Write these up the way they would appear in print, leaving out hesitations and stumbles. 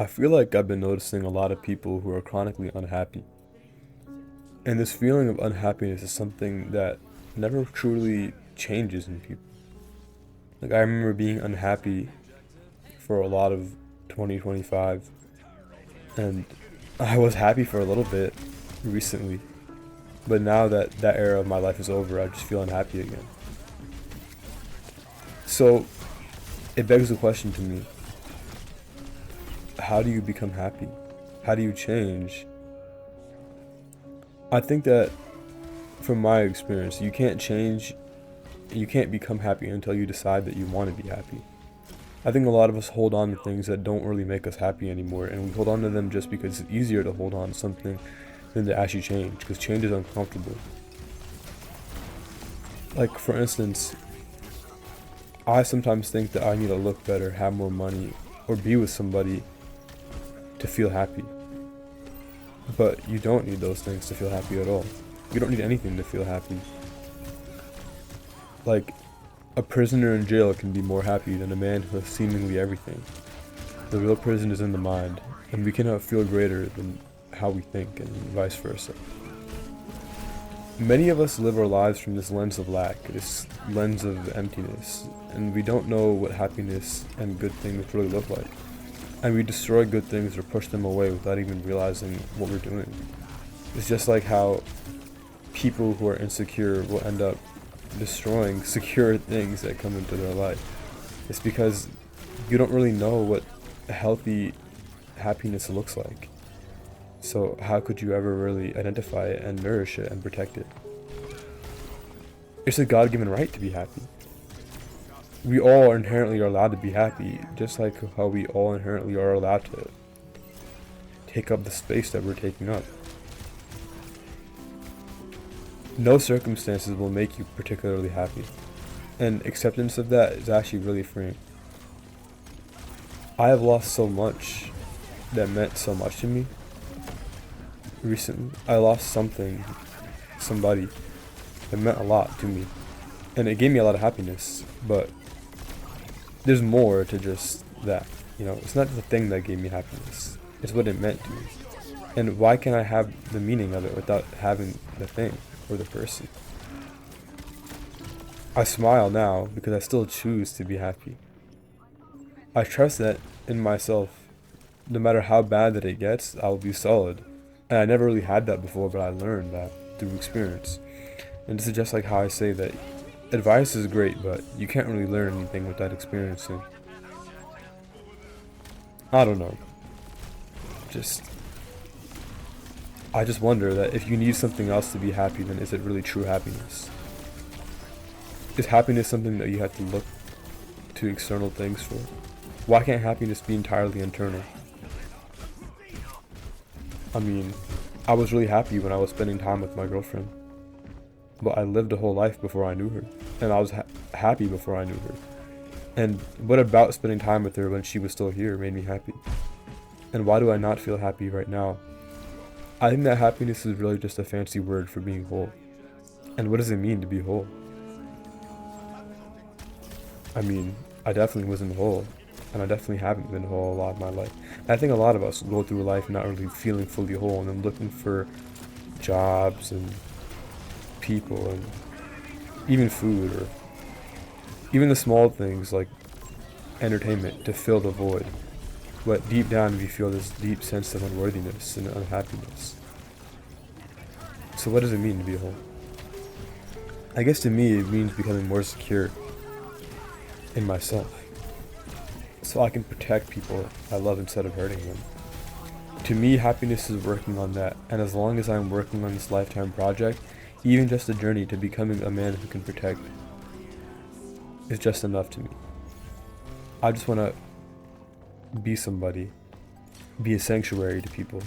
I feel like I've been noticing a lot of people who are chronically unhappy. And this feeling of unhappiness is something that never truly changes in people. Like, I remember being unhappy for a lot of 2025, and I was happy for a little bit recently. But now that that era of my life is over, I just feel unhappy again. So, it begs the question to me, how do you become happy? How do you change? I think that from my experience, you can't become happy until you decide that you want to be happy. I think a lot of us hold on to things that don't really make us happy anymore, and we hold on to them just because it's easier to hold on to something than to actually change, because change is uncomfortable. Like, for instance, I sometimes think that I need to look better, have more money, or be with somebody to feel happy. But you don't need those things to feel happy at all. You don't need anything to feel happy. Like, a prisoner in jail can be more happy than a man who has seemingly everything. The real prison is in the mind, and we cannot feel greater than how we think, and vice versa. Many of us live our lives from this lens of lack, this lens of emptiness, and we don't know what happiness and good things really look like. And we destroy good things or push them away without even realizing what we're doing. It's just like how people who are insecure will end up destroying secure things that come into their life. It's because you don't really know what a healthy happiness looks like. So how could you ever really identify it and nourish it and protect it? It's a God-given right to be happy. We all inherently are allowed to be happy, just like how we all inherently are allowed to take up the space that we're taking up. No circumstances will make you particularly happy, and acceptance of that is actually really freeing. I have lost so much that meant so much to me recently. I lost somebody that meant a lot to me, and it gave me a lot of happiness, but there's more to just that. It's not the thing that gave me happiness, it's what it meant to me. And why can't I have the meaning of it without having the thing or the person? I smile now because I still choose to be happy. I trust that in myself. No matter how bad that it gets, I'll be solid. And I never really had that before, but I learned that through experience. And this is just like how I say that advice is great, but you can't really learn anything without experiencing. I don't know. Just I just wonder that if you need something else to be happy, then is it really true happiness? Is happiness something that you have to look to external things for? Why can't happiness be entirely internal? I mean, I was really happy when I was spending time with my girlfriend, but I lived a whole life before I knew her, and I was happy before I knew her. And what about spending time with her when she was still here made me happy? And why do I not feel happy right now? I think that happiness is really just a fancy word for being whole. And what does it mean to be whole? I mean, I definitely wasn't whole, and I definitely haven't been whole a lot of my life. And I think a lot of us go through life not really feeling fully whole and then looking for jobs and people and even food or even the small things like entertainment to fill the void. But deep down we feel this deep sense of unworthiness and unhappiness. So what does it mean to be whole? I guess to me it means becoming more secure in myself, so I can protect people I love instead of hurting them. To me, happiness is working on that, and as long as I'm working on this lifetime project, even just the journey to becoming a man who can protect is just enough to me. I just want to be somebody, be a sanctuary to people.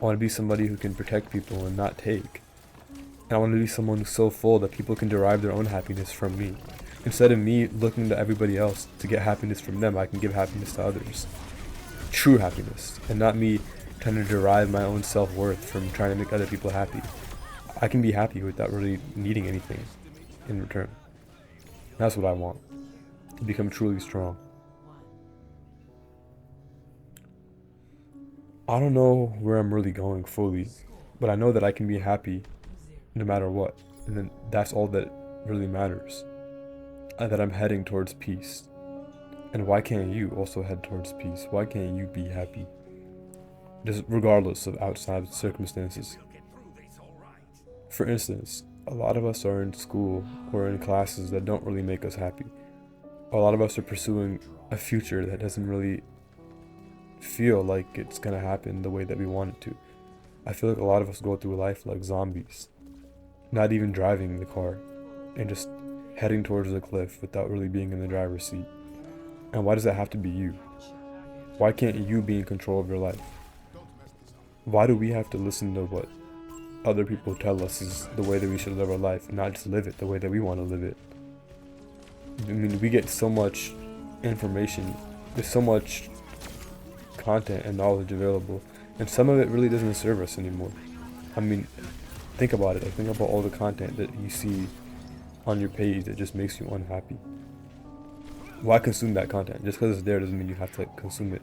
I want to be somebody who can protect people and not take. And I want to be someone who's so full that people can derive their own happiness from me. Instead of me looking to everybody else to get happiness from them, I can give happiness to others. True happiness, and not me trying to derive my own self-worth from trying to make other people happy. I can be happy without really needing anything in return. That's what I want, to become truly strong. I don't know where I'm really going fully, but I know that I can be happy no matter what. And then that's all that really matters. And that I'm heading towards peace. And why can't you also head towards peace? Why can't you be happy? Just regardless of outside circumstances. For instance, a lot of us are in school or in classes that don't really make us happy. A lot of us are pursuing a future that doesn't really feel like it's gonna happen the way that we want it to. I feel like a lot of us go through life like zombies, not even driving the car, and just heading towards the cliff without really being in the driver's seat. And why does that have to be you? Why can't you be in control of your life? Why do we have to listen to what other people tell us is the way that we should live our life and not just live it the way that we want to live it? I mean, we get so much information, there's so much content and knowledge available, and some of it really doesn't serve us anymore. I mean, think about it. Like, think about all the content that you see on your page that just makes you unhappy. Why consume that content? Just because it's there doesn't mean you have to consume it.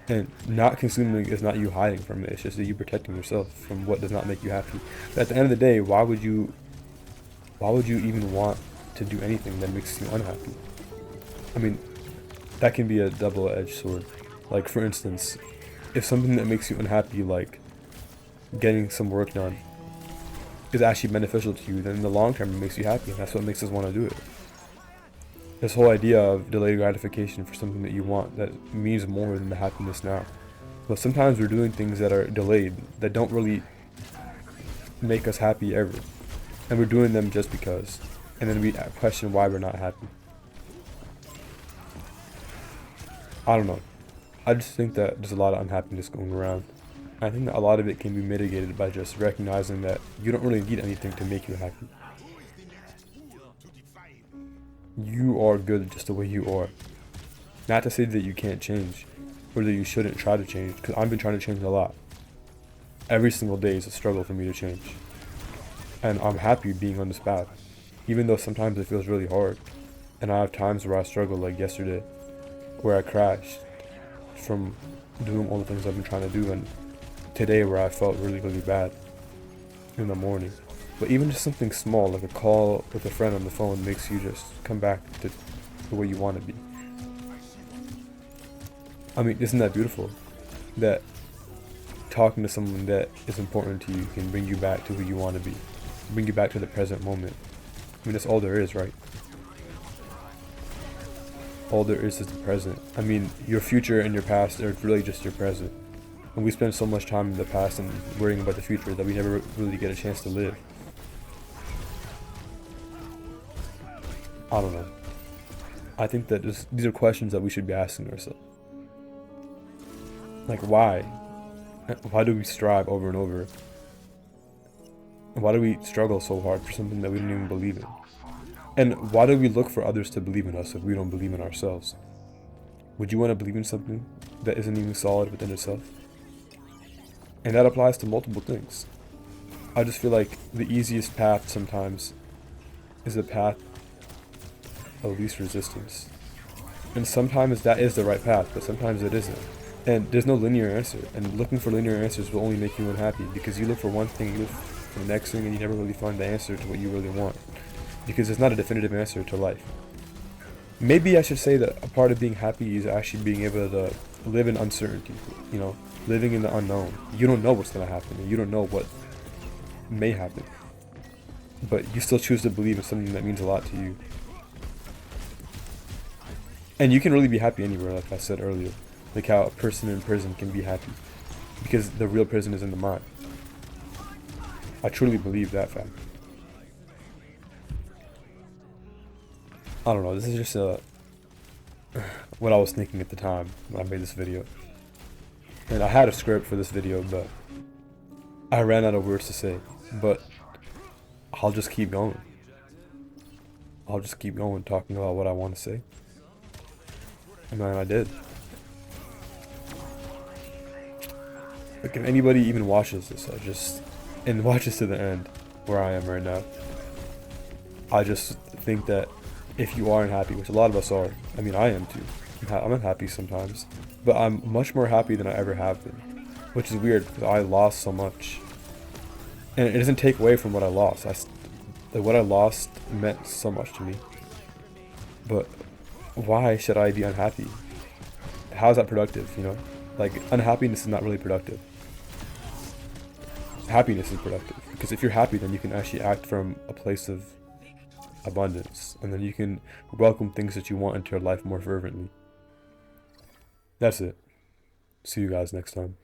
And not consuming is not you hiding from it. It's just that you protecting yourself from what does not make you happy. But at the end of the day, why would you even want to do anything that makes you unhappy? I mean, that can be a double-edged sword. Like, for instance, if something that makes you unhappy, like getting some work done, is actually beneficial to you, then in the long term it makes you happy, and that's what makes us want to do it. This whole idea of delayed gratification for something that you want that means more than the happiness now. But sometimes we're doing things that are delayed that don't really make us happy ever, and we're doing them just because, and then we question why we're not happy. I don't know. I just think that there's a lot of unhappiness going around. I think that a lot of it can be mitigated by just recognizing that you don't really need anything to make you happy. You are good just the way you are. Not to say that you can't change, or that you shouldn't try to change, because I've been trying to change a lot. Every single day is a struggle for me to change. And I'm happy being on this path, even though sometimes it feels really hard. And I have times where I struggle, like yesterday, where I crashed from doing all the things I've been trying to do, and today where I felt really, really bad in the morning. But even just something small, like a call with a friend on the phone, makes you just come back to the way you want to be. I mean, isn't that beautiful? That talking to someone that is important to you can bring you back to who you want to be, bring you back to the present moment. I mean, that's all there is, right? All there is the present. I mean, your future and your past are really just your present. And we spend so much time in the past and worrying about the future that we never really get a chance to live. I don't know. I think that these are questions that we should be asking ourselves. Like, why? Why do we strive over and over? Why do we struggle so hard for something that we don't even believe in? And why do we look for others to believe in us if we don't believe in ourselves? Would you want to believe in something that isn't even solid within itself? And that applies to multiple things. I just feel like the easiest path sometimes is the path of least resistance. And sometimes that is the right path, but sometimes it isn't. And there's no linear answer. And looking for linear answers will only make you unhappy, because you look for one thing, you look for the next thing, and you never really find the answer to what you really want. Because there's not a definitive answer to life. Maybe I should say that a part of being happy is actually being able to live in uncertainty, living in the unknown. You don't know what's going to happen, and you don't know what may happen. But you still choose to believe in something that means a lot to you. And you can really be happy anywhere, like I said earlier. Like how a person in prison can be happy, because the real prison is in the mind. I truly believe that fact. I don't know, this is just what I was thinking at the time when I made this video. And I had a script for this video, but I ran out of words to say. But I'll just keep going. I'll just keep going talking about what I want to say. And then I did. Like, if anybody even watches this, and watches to the end, where I am right now, I just think that if you are unhappy, which a lot of us are, I mean, I am too. I'm unhappy sometimes, but I'm much more happy than I ever have been. which is weird because I lost so much, and it doesn't take away from what I lost. Like what I lost meant so much to me, but why should I be unhappy? How is that productive? You know, like unhappiness is not really productive. Happiness is productive because if you're happy, then you can actually act from a place of abundance, and then you can welcome things that you want into your life more fervently. That's it. See you guys next time.